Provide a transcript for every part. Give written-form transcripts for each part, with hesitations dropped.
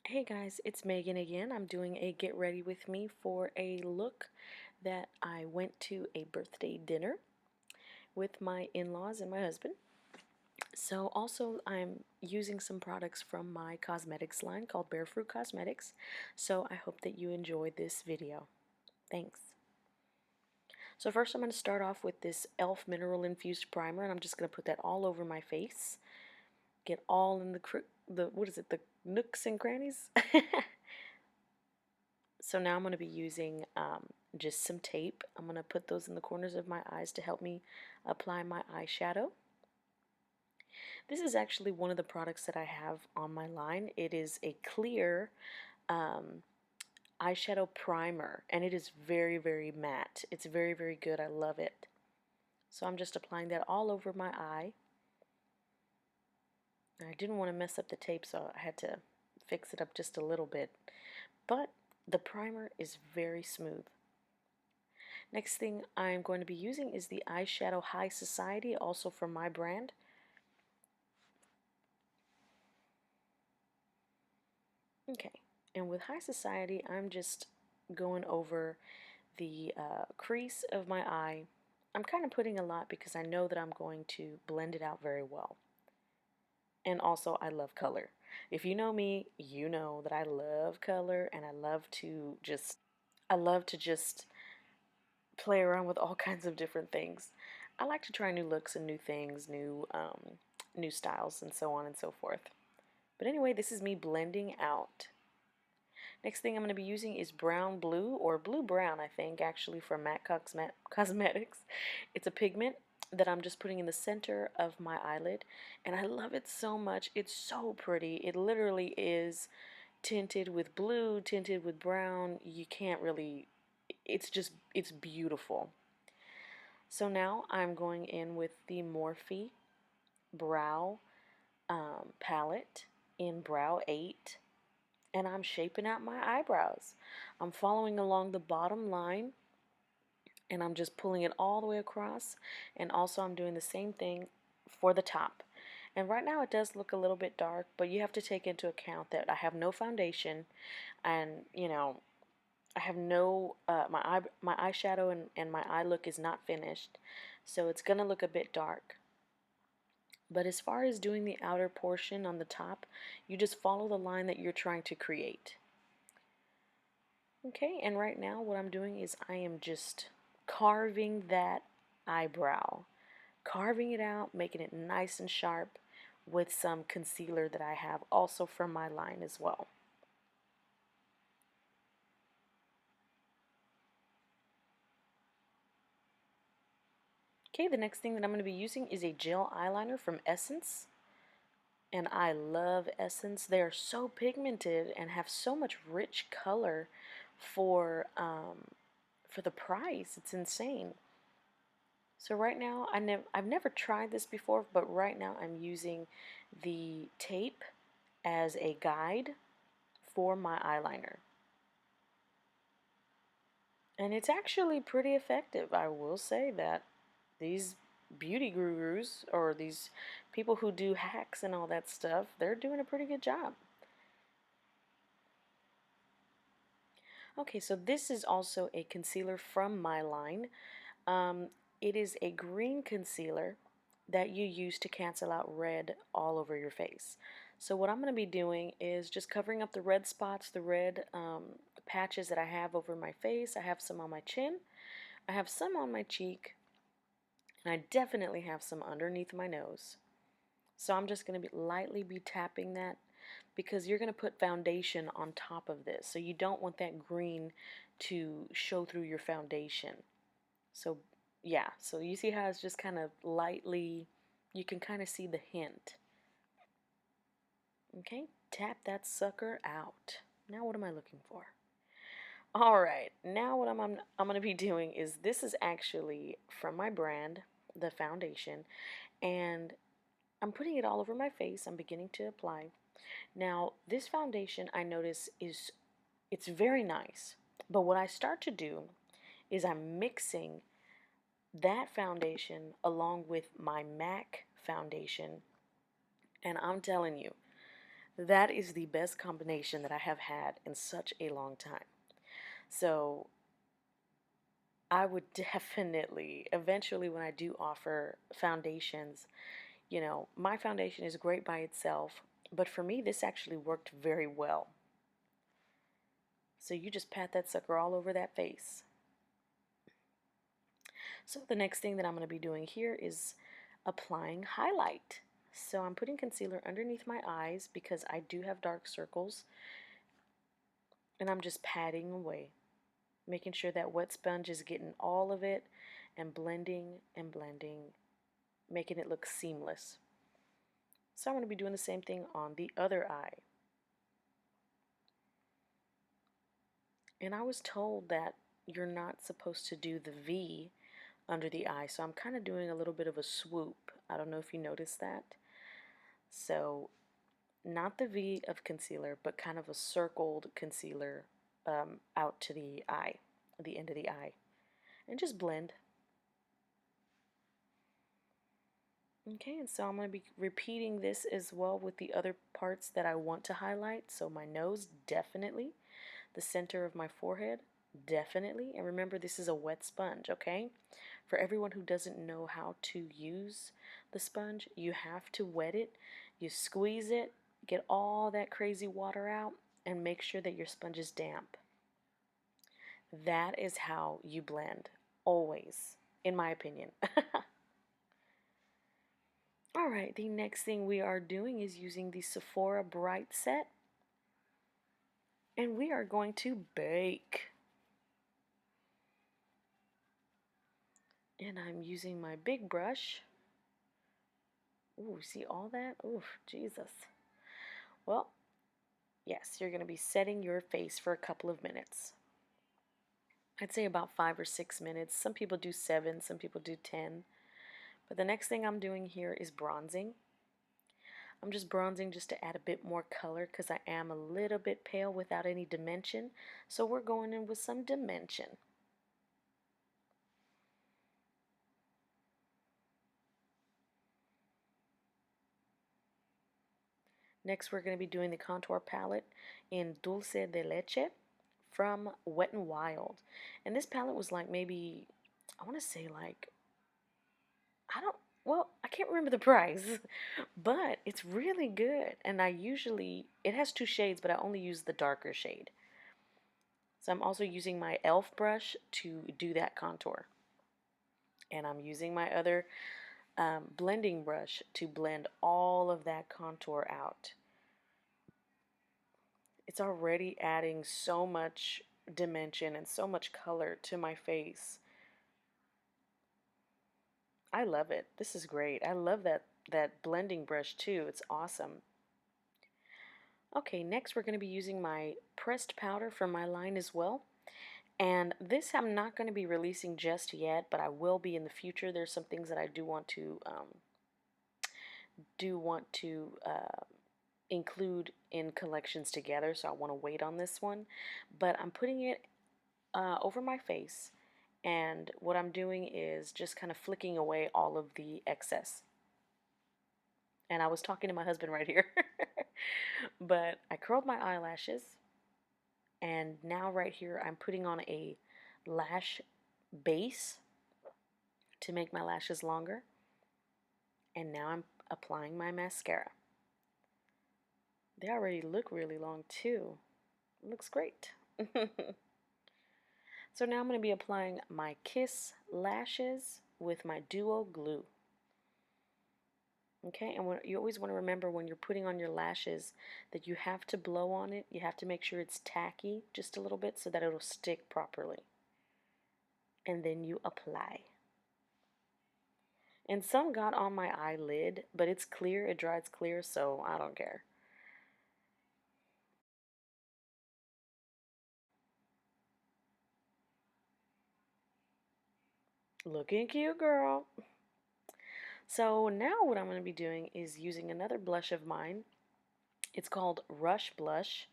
Hey guys, it's Megan again. I'm doing a get ready with me for a look that I went to a birthday dinner with my in-laws and my husband. So also I'm using some products from my cosmetics line called Barefruit Cosmetics. So I hope that you enjoyed this video. Thanks. So first I'm going to start off with this e.l.f. mineral infused primer, and I'm just going to put that all over my face. Get all in the nooks and crannies. So now I'm going to be using just some tape. I'm going to put those in the corners of my eyes to help me apply my eyeshadow. This is actually one of the products that I have on my line. It is a clear eyeshadow primer, and it is very, very matte. It's very, very good. I love it. So I'm just applying that all over my eye. I didn't want to mess up the tape, so I had to fix it up just a little bit. But the primer is very smooth. Next thing I'm going to be using is the eyeshadow High Society, also from my brand. Okay, and with High Society, I'm just going over the crease of my eye. I'm kind of putting a lot because I know that I'm going to blend it out very well. And also, I love color. If you know me, you know that I love color, and I love to just play around with all kinds of different things. I like to try new looks and new things, new styles, and so on and so forth. But anyway, this is me blending out. Next thing I'm going to be using is brown blue, or blue brown, I think, actually, from MAC Cosmetics. It's a pigment that I'm just putting in the center of my eyelid, and I love it so much. It's so pretty. It literally is tinted with blue, tinted with brown. You can't really, it's beautiful. So now I'm going in with the Morphe Brow palette in Brow 8, and I'm shaping out my eyebrows. I'm following along the bottom line, and I'm just pulling it all the way across, and also I'm doing the same thing for the top. And right now it does look a little bit dark, but you have to take into account that I have no foundation, and I have no my eyeshadow and my eye look is not finished, so it's gonna look a bit dark. But as far as doing the outer portion on the top, you just follow the line that you're trying to create. Okay, and right now what I'm doing is I am just carving that eyebrow, carving it out, making it nice and sharp with some concealer that I have also from my line as well. Okay, the next thing that I'm going to be using is a gel eyeliner from Essence. And I love Essence. They are so pigmented and have so much rich color for the price. It's insane. So right now, I've never tried this before, but right now I'm using the tape as a guide for my eyeliner. And it's actually pretty effective. I will say that these beauty gurus, or these people who do hacks and all that stuff, they're doing a pretty good job. Okay, so this is also a concealer from my line. It is a green concealer that you use to cancel out red all over your face. So what I'm going to be doing is just covering up the red spots, the red patches that I have over my face. I have some on my chin, I have some on my cheek, and I definitely have some underneath my nose. So I'm just going to lightly be tapping that, because you're going to put foundation on top of this. So you don't want that green to show through your foundation. So yeah, so you see how it's just kind of lightly, you can kind of see the hint. Okay, tap that sucker out. Now what am I looking for? Alright, now what I'm going to be doing is, this is actually from my brand, the foundation, and I'm putting it all over my face. I'm beginning to apply. Now, this foundation, I notice, it's very nice. But what I start to do is I'm mixing that foundation along with my MAC foundation. And I'm telling you, That is the best combination that I have had in such a long time. So I would definitely, eventually, when I do offer foundations, my foundation is great by itself, but for me, this actually worked very well. So you just pat that sucker all over that face. So the next thing that I'm going to be doing here is applying highlight. So I'm putting concealer underneath my eyes because I do have dark circles, and I'm just patting away, making sure that wet sponge is getting all of it and blending, making it look seamless. So I'm going to be doing the same thing on the other eye. And I was told that you're not supposed to do the V under the eye, so I'm kind of doing a little bit of a swoop. I don't know if you noticed that. So not the V of concealer, but kind of a circled concealer out to the eye, the end of the eye, and just blend. Okay, and so I'm going to be repeating this as well with the other parts that I want to highlight. So my nose, definitely. The center of my forehead, definitely. And remember, this is a wet sponge, okay? For everyone who doesn't know how to use the sponge, you have to wet it. You squeeze it, get all that crazy water out, and make sure that your sponge is damp. That is how you blend, always, in my opinion. All right, the next thing we are doing is using the Sephora Bright Set, and we are going to bake. And I'm using my big brush. Ooh, see all that? Ooh, Jesus. Well, yes, you're going to be setting your face for a couple of minutes. I'd say about 5 or 6 minutes. Some people do 7, some people do 10. But the next thing I'm doing here is bronzing. I'm just bronzing just to add a bit more color because I am a little bit pale without any dimension. So we're going in with some dimension. Next, we're going to be doing the contour palette in Dulce de Leche from Wet n Wild. And this palette was like maybe, I want to say like, I don't, well, I can't remember the price, but it's really good. And it has 2 shades, but I only use the darker shade. So I'm also using my e.l.f. brush to do that contour. And I'm using my other blending brush to blend all of that contour out. It's already adding so much dimension and so much color to my face. I love it. This is great. I love that blending brush too. It's awesome. Okay, next we're going to be using my pressed powder from my line as well. And this I'm not going to be releasing just yet, but I will be in the future. There's some things that I do want to include in collections together, so I want to wait on this one. But I'm putting it over my face, and what I'm doing is just kind of flicking away all of the excess. And I was talking to my husband right here. But I curled my eyelashes, and now right here I'm putting on a lash base to make my lashes longer. And now I'm applying my mascara. They already look really long too. It looks great. So now I'm going to be applying my Kiss lashes with my Duo glue. Okay, and you always want to remember when you're putting on your lashes that you have to blow on it. You have to make sure it's tacky just a little bit so that it'll stick properly. And then you apply. And some got on my eyelid, but it's clear, it dries clear, so I don't care. Looking cute, girl. So now what I'm going to be doing is using another blush of mine. It's called Rush Blush,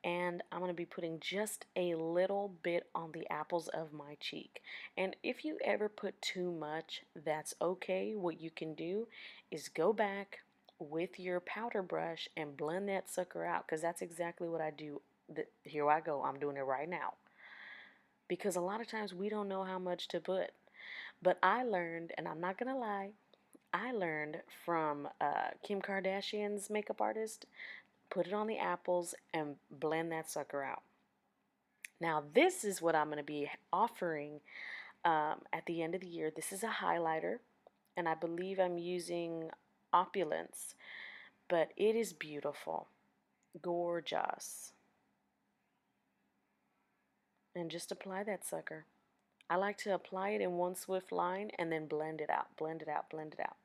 and I'm going to be putting just a little bit on the apples of my cheek. And if you ever put too much, that's okay. What you can do is go back, with your powder brush and blend that sucker out, because that's exactly what I do. Here I go. I'm doing it right now. Because a lot of times we don't know how much to put. But I learned, and I'm not going to lie, I learned from Kim Kardashian's makeup artist, put it on the apples and blend that sucker out. Now, this is what I'm going to be offering at the end of the year. This is a highlighter, and I believe I'm using Opulence, but it is beautiful, gorgeous. And just apply that sucker. I like to apply it in one swift line and then blend it out, blend it out, blend it out.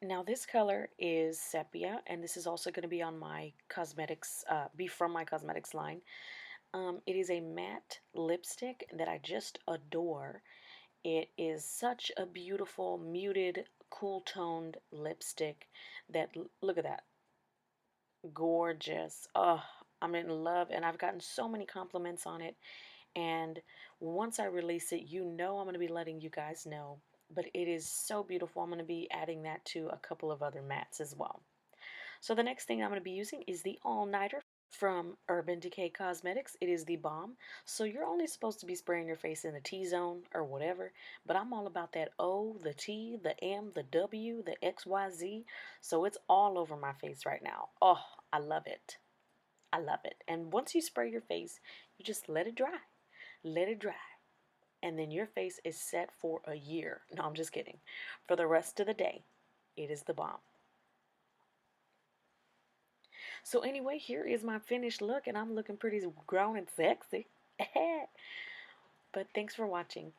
Now this color is sepia, and this is also going to be on my cosmetics, be from my cosmetics line. It is a matte lipstick that I just adore. It is such a beautiful, muted, cool toned lipstick that, look at that, gorgeous. Oh, I'm in love, and I've gotten so many compliments on it. And once I release it, you know I'm going to be letting you guys know. But it is so beautiful. I'm going to be adding that to a couple of other mattes as well. So the next thing I'm going to be using is the All Nighter from Urban Decay Cosmetics. It is the balm. So you're only supposed to be spraying your face in the T-zone or whatever, but I'm all about that O, the T, the M, the W, the XYZ. So it's all over my face right now. Oh, I love it. I love it. And once you spray your face, you just let it dry. Let it dry. And then your face is set for a year. No, I'm just kidding. For the rest of the day, it is the bomb. So anyway, here is my finished look, and I'm looking pretty grown and sexy. But thanks for watching.